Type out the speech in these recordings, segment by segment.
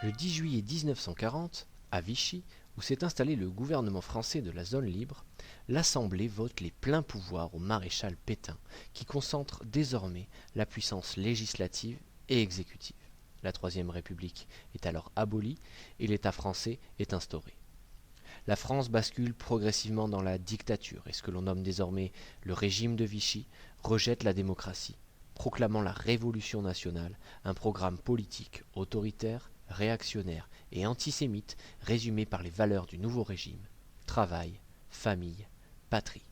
Le 10 juillet 1940, à Vichy, où s'est installé le gouvernement français de la zone libre, l'Assemblée vote les pleins pouvoirs au maréchal Pétain, qui concentre désormais la puissance législative et exécutive. La Troisième République est alors abolie et l'État français est instauré. La France bascule progressivement dans la dictature et ce que l'on nomme désormais le régime de Vichy rejette la démocratie, proclamant la Révolution nationale, un programme politique autoritaire, réactionnaire et antisémite résumé par les valeurs du nouveau régime: travail, famille, patrie.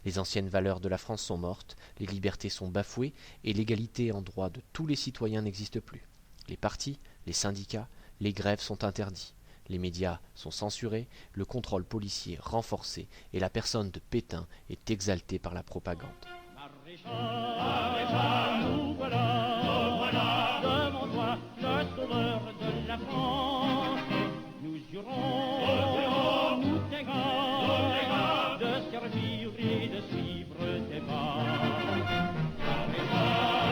Les anciennes valeurs de la France sont mortes, les libertés sont bafouées et l'égalité en droit de tous les citoyens n'existe plus. Les partis, les syndicats, les grèves sont interdits. Les médias sont censurés, le contrôle policier renforcé et la personne de Pétain est exaltée par la propagande. Maréchal, nous voilà, devant toi, le sauveur de la France. Nous jurons, nous t'égons, de servir et de suivre tes pas. Maréchal,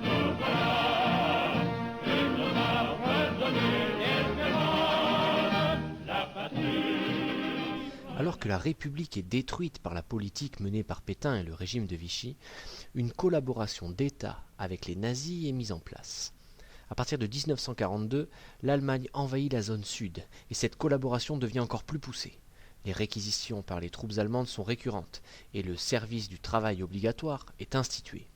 nous voilà, et nous a redonné l'espérance, la patrie. Alors que la République est détruite par la politique menée par Pétain et le régime de Vichy, une collaboration d'État avec les nazis est mise en place. À partir de 1942, l'Allemagne envahit la zone sud et cette collaboration devient encore plus poussée. Les réquisitions par les troupes allemandes sont récurrentes et le service du travail obligatoire est institué.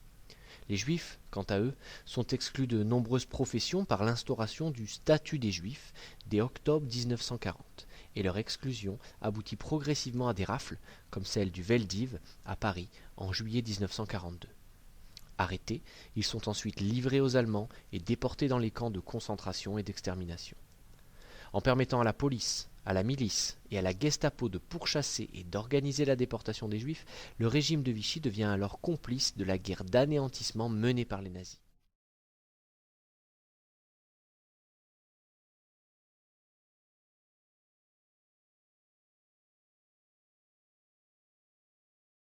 Les Juifs, quant à eux, sont exclus de nombreuses professions par l'instauration du statut des Juifs dès octobre 1940, et leur exclusion aboutit progressivement à des rafles, comme celle du Veldiv à Paris en juillet 1942. Arrêtés, ils sont ensuite livrés aux Allemands et déportés dans les camps de concentration et d'extermination. En permettant à la police, à la milice et à la Gestapo de pourchasser et d'organiser la déportation des Juifs, le régime de Vichy devient alors complice de la guerre d'anéantissement menée par les nazis.